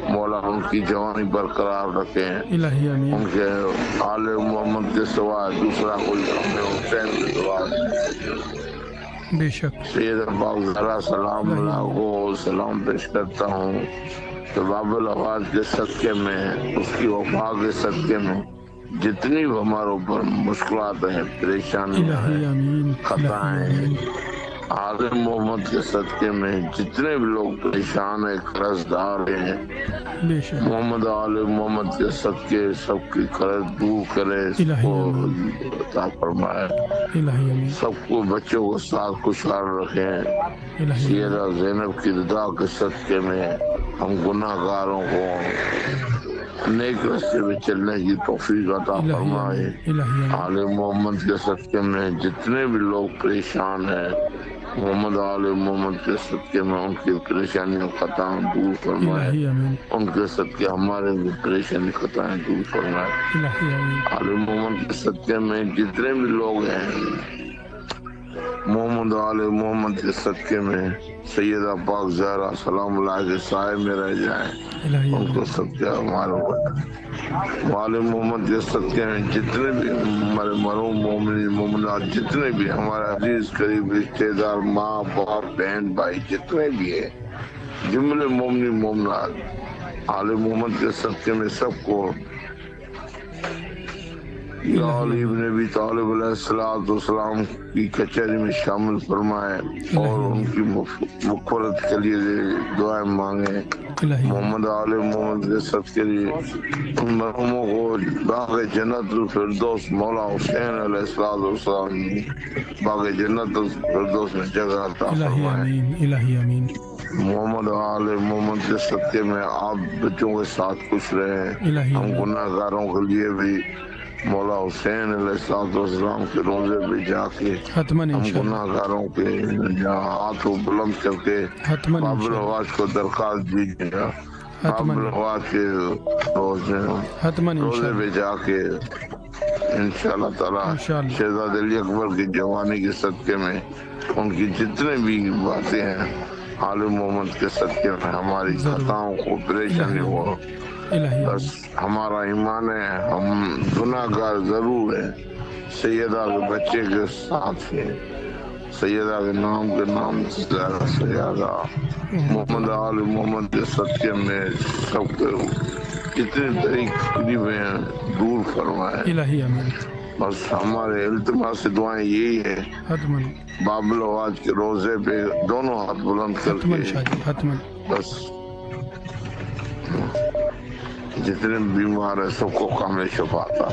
S12: मौला उनकी जवानी बरकरार रखे हैं। उनके आले मोहम्मद के सिवा दूसरा कोई अपने हुसैन के सिवा
S1: बेशक
S12: सैयद अब्बास ज़हरा सलाम पेश करता हूँ कि बाबुल हवाज के सदके में, उसकी वफा के सदके में जितनी भी हमारे ऊपर मुश्किलात हैं, परेशानियाँ हैं, खताएं हैं, आले मोहम्मद के सदके में जितने भी लोग परेशान हैं, कर्जदार हैं, मोहम्मद आले मोहम्मद के सदके सबकी कर्ज दूर करे, सबको अता फरमाए, सबको बच्चों को साथ खुशहाल रखें। सैयदा ज़ैनब की रिदा के सदके में हम गुनाहगारों को نیک راستے پہ چلنے کی توفیق عطا فرمائے. آل محمد کے صدقے میں جتنے بھی لوگ پریشان ہیں محمد آل محمد کے صدقے میں ان کی پریشانیوں خطائیں دور فرمائے. ان کے صدقے ہمارے بھی پریشانی خطائیں دور فرمائے. آل محمد کے صدقے میں جتنے بھی لوگ ہیں محمد آل محمد کے صدقے میں سیدہ پاک زہرا سلام اللہ کے سائے میں رہ جائیں. ان کو صدقے ہمارے آل محمد کے صدقے میں جتنے بھی ہمارے مرحوم مومنین مومنات جتنے بھی ہمارے عزیز قریب رشتے دار ماں باپ بہن بھائی جتنے بھی ہیں جملے مومنین مومنات آل محمد کے صدقے میں سب کو یا علی ابن ابی طالب علیہ السلام کی کچہری میں شامل فرمائے اور ان کی مغفرت کے لیے دعائیں مانگیں. محمد آل محمد کے صدقے ان مرحوموں کو باغ جنت الفردوس مولا حسین علیہ السلام باغ جنت الفردوس میں جگہ عطا فرمائے. محمد آل محمد کے صدقے میں آپ بچوں کے ساتھ خوش رہیں. ہم گناہ گاروں کے لیے بھی مولا حسین علیہ السلام کے روزے پہ جا کے ہم گناہ گاروں کے ہاتھوں بلند کر کے باب الحواج کو درخواست دیجیے گا. باب الحواج کے روزے پہ جا کے انشاءاللہ تعالی شہزاد علی اکبر کی جوانی کے صدقے میں ان کی جتنے بھی باتیں ہیں آل محمد کے صدقے میں ہماری خطاؤں کو پریشانی ہو. بس ہمارا ایمان ہے ہم گناہ گار ضرور ہیں. سیدہ کے بچے کے ساتھ ہیں سیدہ کے نام سیدہ محمد آل محمد کے صدقے میں سب کے کتنے تکلیفیں دور فرمائے. بس ہمارے التماس دعائیں یہی ہے باب الحواج کے روزے پہ دونوں ہاتھ بلند کر کے بس جتنے بیمار ہیں سب کو کامل شفا عطا.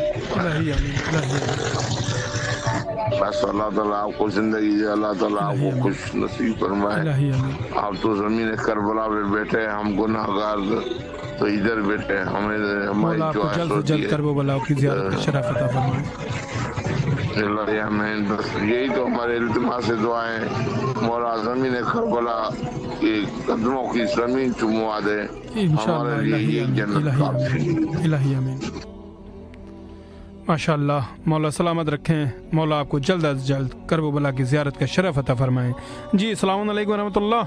S12: بس اللہ تعالیٰ آپ کو زندگی دے. اللہ تعالیٰ آپ کو خوش نصیب فرمائے. آپ تو زمین کربلا پہ بیٹھے ہم گناہ گار تو ادھر بیٹھے ہمیں ہماری
S1: جلد کربلا کی زیارت کی شرف عطا فرمائے.
S12: بس یہی تو ہمارے التماس دعائیں مولا زمین کربلا کے قدموں کی زمین چموا دے. ہمارے لیے یہ جنت کافی.
S1: ماشاءاللہ مولا سلامت رکھیں. مولا آپ کو جلد از جلد کرب و بلا کی زیارت کا شرف عطا فرمائیں. جی السلام علیکم ورحمۃ اللہ.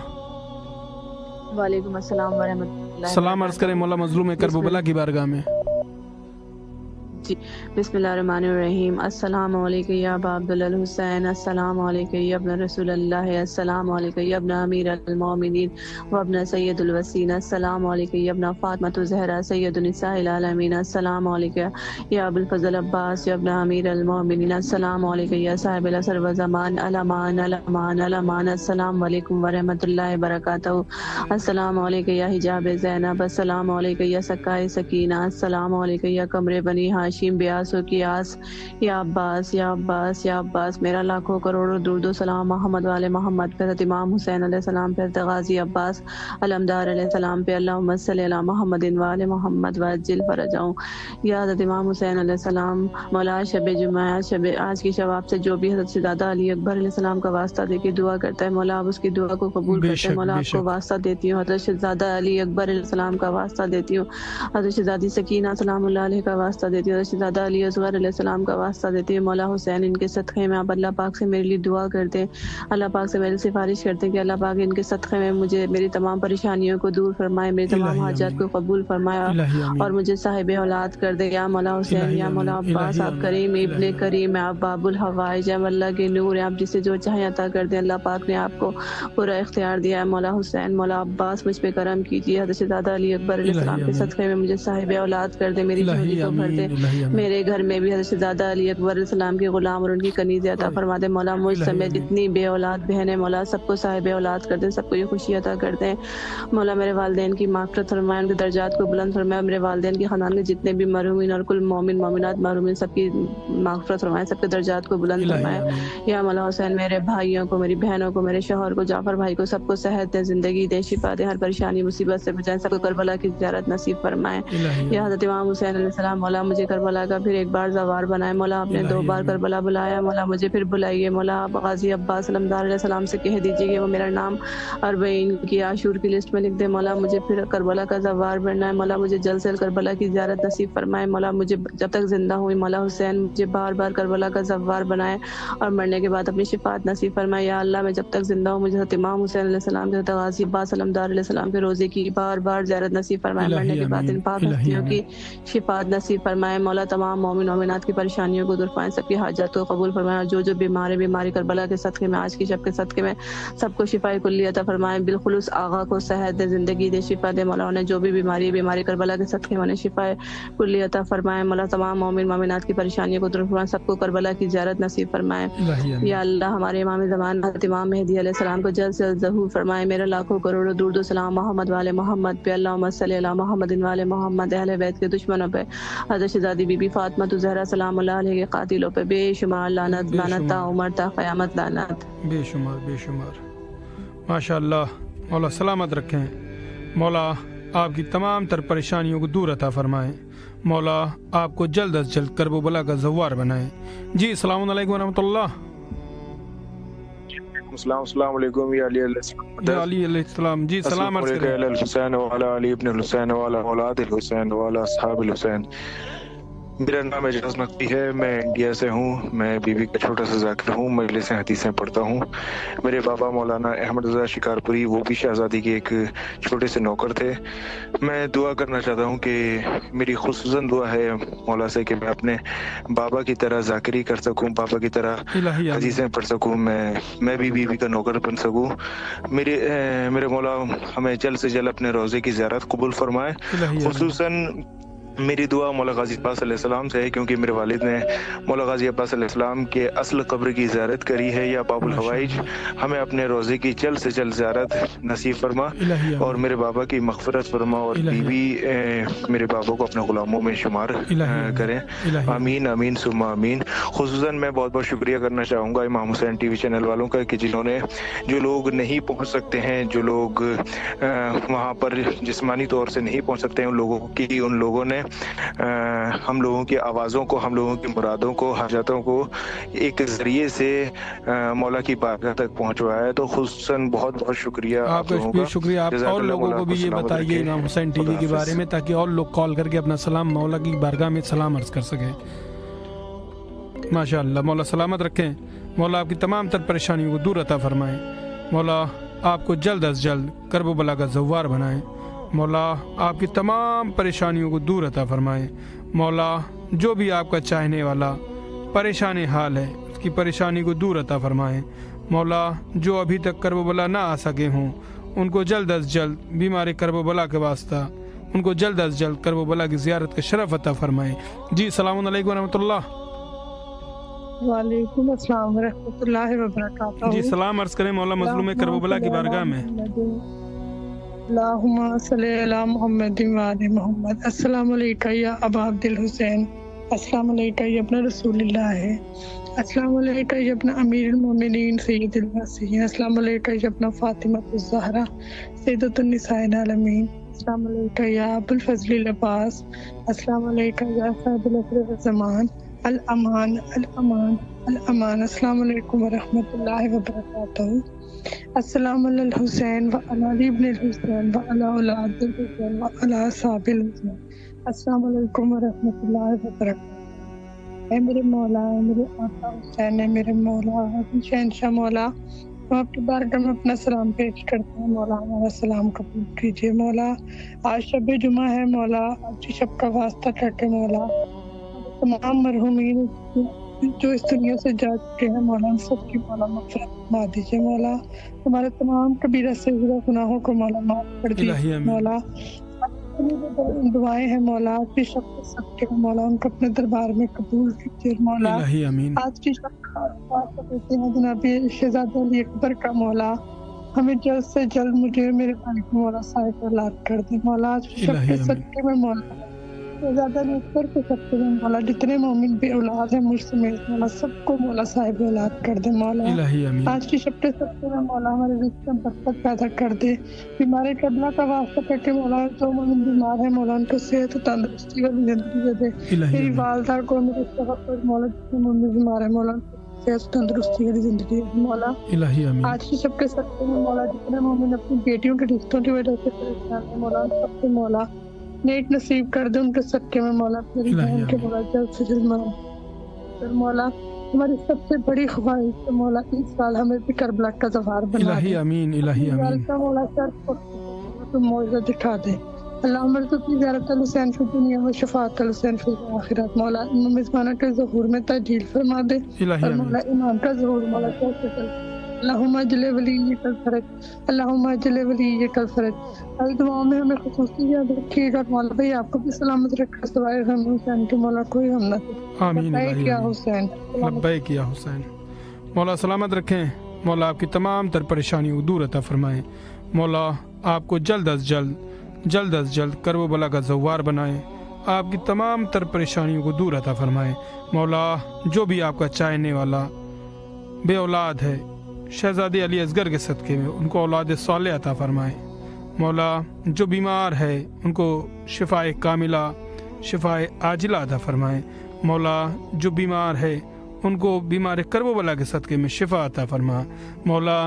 S13: وعلیکم السلام ورحمۃ اللہ.
S1: سلام عرض کریں مولا مظلوم کرب و بلا کی بارگاہ میں.
S13: جی بسم اللہ الرحمن الرحیم. السلام علیکم یا ابا عبداللہ الحسین. السلام علیکم یا ابن رسول اللہ. السلام علیکم یا ابن امیر المومنین و ابن سید الوسین. السلام علیکم یا ابن فاطمہ الزہرا سید النساء العالمین. السلام علیکم یا ابو الفضل عباس یا ابن امیر المومنین. السلام علیکم یا صاحب العصر و زمان الامان الامان الامان. السلام علیکم ورحمۃ اللہ وبرکاتہ. السلام علیکم یا حجاب زینب. السلام علیکم یا سکائے سکینہ. السلام علیکم یا قمر بنی ہاشم بیاس و قیاس. یا عباس یا عباس یا عباس. میرا لاکھوں کروڑوں درود و سلام محمد والے محمد پہ، امام حسین علیہ السلام پہ، غازی عباس علمدار علیہ السلام پہ. اللہم صلی علی محمد والے محمد وعجل فرجہم. یا حضرت امام حسین علیہ السلام مولا شب جمعہ شب آج کی شب آپ سے جو بھی حضرت شہزادہ علی اکبر علیہ السلام کا واسطہ دے کے دعا کرتا ہے مولا آپ اس کی دعا کو قبول کرتے ہیں. مولا آپ کو واسطہ دیتی ہوں حضرت شہزادہ علی اکبر علیہ السلام کا واسطہ دیتی ہوں. حضرت شہزادی سکینہ سلام اللہ علیہ کا واسطہ دیتی ہوں. حضرت شہزادہ علی اصغر علیہ السلام کا واسطہ دیتی ہوں. مولا حسین ان کے صدقے میں آپ اللہ پاک سے میرے لیے دعا کرتے ہیں. اللہ پاک سے میری سفارش کرتے ہیں کہ اللہ پاک ان کے صدقے میں مجھے میری تمام پریشانیوں کو دور فرمائے، میری تمام حاجات کو قبول فرمائے اور مجھے صاحب اولاد کر دے. یا مولا حسین یا مولا عباس آپ کریم ابن کریم آپ باب الحوائج ہیں، اللہ کے نور ہیں، آپ جسے جو چاہیں عطا کر دیں. اللہ پاک نے آپ کو پورا اختیار دیا ہے. مولا حسین مولا عباس مجھ پہ کرم کیجیے. حضرت شہزادہ علی اکبر علیہ السلام کے صدقے میں مجھے صاحب اولاد کر دے، میری جھولی کو بھر دے. میرے گھر میں بھی حضرت شہزادہ علی اکبر السلام کے غلام اور ان کی کنیز عطا فرما دے مولا. مجھ سمیت جتنی بے اولاد بہنیں مولا سب کو صاحب اولاد کر دیں, سب کو یہ خوشی عطا کر دیں مولا. میرے والدین کی مغفرت فرمائے, ان کے درجات کو بلند فرمائے. میرے والدین کے خاندان کے جتنے بھی مرحومین اور کل مومن مومنات محرومین سب کی مغفرت فرمائے, سب کے درجات کو بلند فرمائے. یا مولا حسین میرے بھائیوں کو, میری بہنوں کو, میرے شوہر کو, جعفر بھائی کو, سب کو صحت دے, زندگی دے, شفا دے, ہر پریشانی مصیبت سے بچائیں, سب کو کربلا کی زیارت نصیب فرمائے. یا حضرت امام حسین علیہ السلام مولا مجھے کربلا کا پھر ایک بار زوار بنائے مولا. آپ نے 2 بار کربلا بلایا مولا, مجھے پھر بلائیے مولا. آپ غازی عباس علمدار علیہ السلام سے کہہ دیجیے کہ وہ میرا نام 40 کی عاشور کی لسٹ میں لکھ دے مولا. مجھے پھر کربلا کا زوار بننا ہے مولا. مجھے جلد سے جلد کربلا کی زیارت نصیب فرمائے مولا. مجھے جب تک زندہ ہوئی مولا حسین مجھے بار بار کربلا کا زوار بنائے اور مرنے کے بعد اپنی شفاعت نصیب فرمائے. یا اللہ میں جب تک زندہ ہوں مجھے حضرت امام حسین علیہ السلام کے, غازی عباس علمدار علیہ السلام کے روزے کی بار بار زیارت نصیب فرمائے. مرنے کے بعد ان پاک ہستیوں کی شفاعت نصیب فرمائے مولا. تمام مومن مومنات کی پریشانیوں کو دور فرمائے, سب کی حاجات کو قبول فرمائے. اور جو بیماری کربلا کے صدقے میں, آج کی شب کے صدقے میں سب کو شفا کلی عطا فرمائے. بالخلوص آغا کو صحت دے, زندگی دے, شفا دے مولا. انہیں جو بھی بیماری کربلا کے صدقے میں انہیں شفا کلی عطا فرمائے مولا. تمام مومن مومنات کی پریشانیوں کو دور فرمائے, سب کو کربلا کی زیارت نصیب فرمائے. یا اللہ ہمارے امام زمان حضرت امام مہدی علیہ السلام کو جلد سے جلد ظہور فرمائے. میرا لاکھوں کروڑوں درود و سلام محمد والے محمد پہ, اللہم صلی علی محمد والے محمد. اہل بیت کے دشمنوں پہ, حضرت شہزادی بی بی فاطمہ زہرا سلام اللہ علیہ کے قاتلوں پہ بے شمار لعنت تا عمر تا قیامت لعنت.
S1: بے شمار ماشاء اللہ. مولا سلامت رکھیں مولا, آپ کی تمام تر پریشانیوں کو دور عطا فرمائیں مولا. آپ کو جلد از جلد کرب و بلا کا زوار بنائیں. جی السلام علیکم ورحمۃ اللہ.
S14: السلام علیکم یا علی
S1: علیہ السلام. جی سلام عرض کریں.
S14: الحسین وعلی علی ابن الحسین وعلی اولاد الحسین وعلی اصحاب الحسین. میرا نام اعجاز نقوی ہے, میں انڈیا سے ہوں. میں بیوی کا چھوٹا سا ذاکر ہوں, مجلس حدیثیں پڑھتا ہوں. میرے بابا مولانا احمد رضا شکارپوری وہ بھی شہزادی کے ایک چھوٹے سے نوکر تھے. میں دعا کرنا چاہتا ہوں کہ میری خصوصاً دعا ہے مولا سے کہ میں اپنے بابا کی طرح ذاکری کر سکوں, بابا کی طرح حدیثیں پڑھ سکوں, میں بھی بیوی کا نوکر بن سکوں. میرے مولا ہمیں جلد سے جلد اپنے روزے کی زیارت قبول فرمائے. خصوصاً میری دعا مولا غازی عباس علیہ السلام سے ہے, کیونکہ میرے والد نے مولا غازی عباس علیہ السلام کے اصل قبر کی زیارت کری ہے. یا باب الحوائج, ہمیں اپنے روزے کی جلد سے جلد زیارت نصیب فرما اور میرے بابا کی مغفرت فرما, اور بیوی میرے بابا کو اپنے غلاموں میں شمار کریں. آمین آمین ثم آمین. خصوصاً میں بہت بہت شکریہ کرنا چاہوں گا امام حسین ٹی وی چینل والوں کا, کہ جنہوں نے, جو لوگ نہیں پہنچ سکتے ہیں, جو لوگ وہاں پر جسمانی طور سے نہیں پہنچ سکتے ہیں, ان لوگوں نے ہم لوگوں کی آوازوں کو, ہم لوگوں کی مرادوں کو, حاجتوں کو ایک ذریعے سے مولا کی بارگاہ تک پہنچوایا ہے. تو خصوصاً بہت بہت شکریہ
S1: آپ لوگوں کا. شکریہ. آپ اور لوگوں کو بھی یہ بتائیے امام حسین ٹی وی کے بارے میں, تاکہ اور لوگ کال کر کے اپنا سلام مولا کی بارگاہ میں سلام عرض کر سکیں. ماشاء اللہ. مولا سلامت رکھیں مولا, آپ کی تمام تر پریشانیوں کو دور عطا فرمائیں مولا. آپ کو جلد از جلد کرب و بلا کا زوار بنائیں مولا. آپ کی تمام پریشانیوں کو دور عطا فرمائیں مولا. جو بھی آپ کا چاہنے والا پریشان حال ہے, اس کی پریشانی کو دور عطا فرمائیں مولا. جو ابھی تک کرب و بلا نہ آ سکے ہوں, ان کو جلد از جلد بیمار کرب و بلا کے واسطہ ان کو جلد از جلد کرب و بلا کی زیارت کا شرف عطا فرمائیں. جی السلام علیکم ورحمۃ اللہ.
S3: وعلیکم السلام ورحمۃ اللہ وبرکاتہ.
S1: جی سلام عرض کریں مولا مظلوم کرب و بلا کی بارگاہ میں.
S3: اللہم صلی علی محمد وعلی محمد. السلام علیکم یا ابا عبد الحسین. السلام علیکم یا ابن رسول اللہ ہے. السلام علیکم یا ابن امیر المومنین سید المسیحین. السلام علیکم یا ابن فاطمہ الزہرا سیدۃ النساء العالمین. السلام علیکم یا ابو الفضل العباس. السلام علیکم یا صاحب العصر والزمان. الامان الامان الامان. السلام علیکم ورحمۃ اللہ وبرکاتہ. السلام علی الحسین و علی ابن الحسین و علی اولاد الحسین و علی اصحاب الحسین. السلام علیکم ورحمۃ اللہ وبرکاتہ. اے میرے مولا, اے میرے آقا حسین, اے میرے مولا شہنشاہ مولا, میں آپ کی بارگاہ میں اپنا سلام پیش کرتا ہوں مولا. ہمارا سلام قبول کیجیے مولا. آج شب جمعہ ہے مولا, آج شب کا واسطہ کرتے مولا. تمام مرحومین جو اس دنیا سے جا چکے ہیں مولا, سب کی مولا مغفرت فرما دیجیے مولا. ہمارے تمام کبیرہ صغیرہ گناہوں کو مولا معاف کر دیجیے مولا. जितनी भी दुआएं हैं मौला आज की शब के सबके मौला उनको अपने दरबार में कबूल कीजिए मौला। आज की शब देते हैं जनाब शहजादा अली अकबर का मौला, हमें जल्द से जल्द मुझे मेरे भाई को मौला साहिब औलाद कर दे मौला। आज की शब के सबके में मौला शहजादा अली अकबर के सबके में मौला जितने मोमिन बे औलाद है मुझ समेत मौला सबको मौला साहिब औलाद कर दे मौला। आज की शब के सबके में मौला हमारे रिज़्क़ में बरकत पैदा कर दे। बीमारी करना का वास्ता करके मौला जो मोमिन बीमार है मौला उनको सेहत तंदुरुस्ती वाली जिंदगी दे दे। मेरी वालदा को मेरे सफ़र मौला जितने मोमिन बीमार है मौला सेहत तंदुरुस्ती वाली जिंदगी मौला। आज की शब के सबके में मौला जितने मोमिन अपनी बेटियों के रिश्तों की वजह से परेशान है मौला सबके मौला नेक नसीब कर दे उनके सदके में मौला। मेरी बहन के मौला जल्द से जल्द मौला हमारी सबसे बड़ी ख्वाहिश है मौला इस साल हमें भी करबला का ज़फ़र बना दे।
S1: आमीन इलाही आमीन
S3: मौला तो मौज़ा दिखा दे। अल्लाह मरज़ुक़नी ज़ियारत हुसैन फी दुनिया व शफ़ाअत हुसैन फी आखिरत मौला मेज़बाना के ज़हूर में ताजील फरमा दे और मौला इमाम का ज़हूर मौला अल्लाहुम्मा अजल वलीयकल फरज अल्लाहुम्मा अजल वलीयकल फरज। आज दुआओं में हमें खुसूसी याद रखिएगा मौला भाई आपको भी सलामत रखा सिवाय हम हुसैन के मौला कोई हम ना
S1: आमीन या हुसैन लब्बैक या हुसैन। मौला सलामत रखें मौला आपकी तमाम तर परेशानियों दूर अता फरमाएं मौला आपको जल्द अज जल्द करब बला का ज़व्वार बनाएं आपकी तमाम तर परेशानियों को दूर अता फरमाएं मौला। जो भी आपका चाहने वाला बे औलाद है शहजादे अली असगर के सदक़े में उनको औलाद सालेह अता फरमाएं मौला। जो बीमार है उनको शिफाए कामिला शिफाए आजिला अता फरमाएं मौला। जो बीमार है उनको बीमार करब बला के सदक़े में शिफा अता फरमा मौला।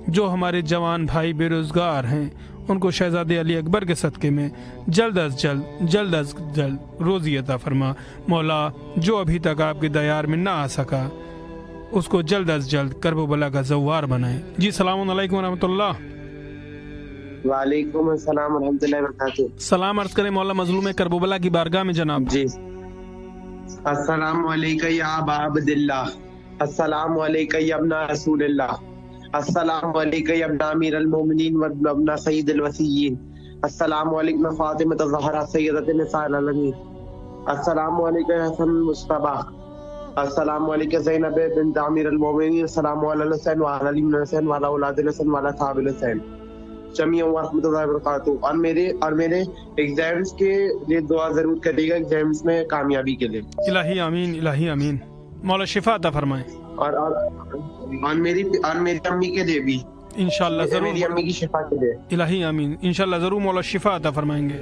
S1: जो हमारे जवान भाई बेरोज़गार हैं उनको शहजादे अली अकबर के सदक़े में जल्द अज जल्द रोज़ी अता फरमा मौला। जो अभी तक आपके दयार में ना आ सका उसको जल्द अज जल्द करब बला का ज़व्वार बनाए। जी सलाम अलैकुम व रहमतुल्लाह।
S15: वालेकुम अस्सलाम व रहमतुल्लाहि व बरकातुहू।
S1: सलाम अर्ज़ करें मौला मज़लूम करब बला की बारगाह में जनाब।
S15: जी अस्सलाम वालेकुम या अबा अब्दिल्लाह, अस्सलाम वालेकुम या इब्न रसूलिल्लाह, अस्सलाम वालेकुम या इब्न अमीरुल मोमिनीन व इब्न सय्यिदुल वसीय्यीन, अस्सलाम वालेकुम फातिमा ज़हरा सय्यदतुन निसाइल आलमीन, अस्सलाम वालेकुम हसन मुस्तफा, अस्सलाम वालेकुम ज़ैनब बिन्त अमीरुल मोमिनीन, अस्सलाम वालेकुम हुसैन व अली इब्न हुसैन व औलाद हुसैन व साहब हुसैन जमीअ व रहमतुल्लाहि व बरकातहू। और मेरे एग्जाम्स के लिए दुआ जरूर करिएगा, एग्जाम्स में कामयाबी के लिए।
S1: इलाही आमीन मौला शिफा अता फरमाए।
S15: और मेरी अम्मी के लिए भी
S1: इंशाअल्लाह जरूर,
S15: मेरी अम्मी की शिफा के लिए।
S1: इलाही आमीन इंशाअल्लाह जरूर मौला शिफा अता फरमाएंगे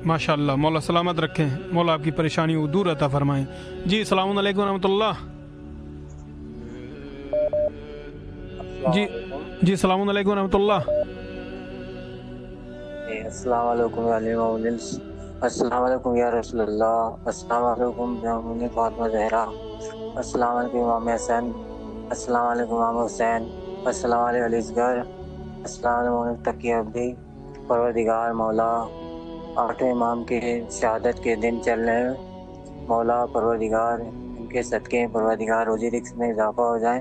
S1: माशाअल्लाह। मौला सलामत रखें मौला आपकी परेशानी दूर अता फरमाएं। जी अस्सलाम वालेकुम रहमतुल्लाह। जी अस्सलाम वालेकुम रहमतुल्लाह।
S16: अस्सलाम वालेकुम अस्सलाम वालेकुम या रसूलल्लाह, अस्सलाम वालेकुम या उम्मे फातिमा ज़हरा, अस्सलाम वालेकुम इमाम हसन, अस्सलाम वालेकुम इमाम हुसैन, अस्सलाम वालेकुम अली असगर, अस्सलाम वालेकुम तकी अब्दी। परवरदिगार मौला 8वें इमाम के शहादत के दिन चल रहे हैं मौला, परवरदिगार इनके सदक़े परवरदिगार रोज़ी रिज़्क़ में इजाफा हो जाए।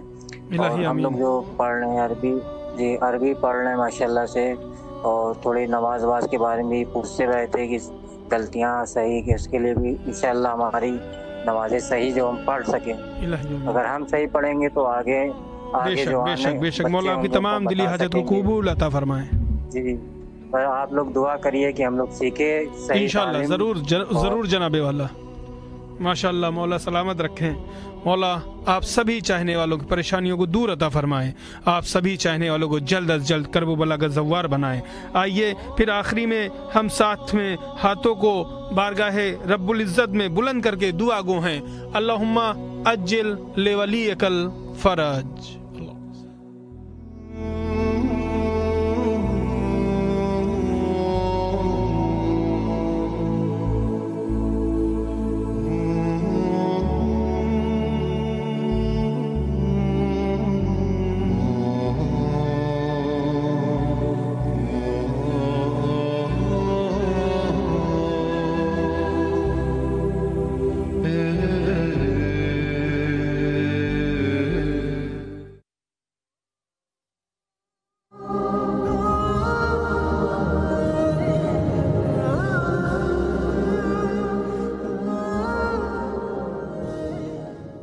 S16: और हम लोग जो पढ़ रहे हैं अरबी पढ़ रहे हैं माशाल्लाह से, और थोड़ी नमाज वाज के बारे में भी पूछते रहे थे कि गलतियाँ सही कि उसके लिए भी इंशाल्लाह हमारी नमाजें सही जो हम पढ़ सकें। अगर हम सही पढ़ेंगे तो आगे जो
S1: बेशक मौला आपकी तमाम दिली हाजत को कबूल अता फरमाएं।
S16: जी पर आप लोग दुआ करिए कि हम लोग सीखे सही
S1: इंशाल्लाह जरूर जनाबे वाला माशाल्लाह। मौला सलामत रखें मौला, आप सभी चाहने वालों की परेशानियों को दूर अता फरमाएं, आप सभी चाहने वालों को जल्द अज जल्द करब बला का ज़व्वार बनाएं। आइए फिर आखिरी में हम साथ में हाथों को बारगाहे रब्बुल इज़्ज़त में बुलंद करके दुआ गो हैं। अल्लाहुम्मा अज्जिल लिवलियकल फरज।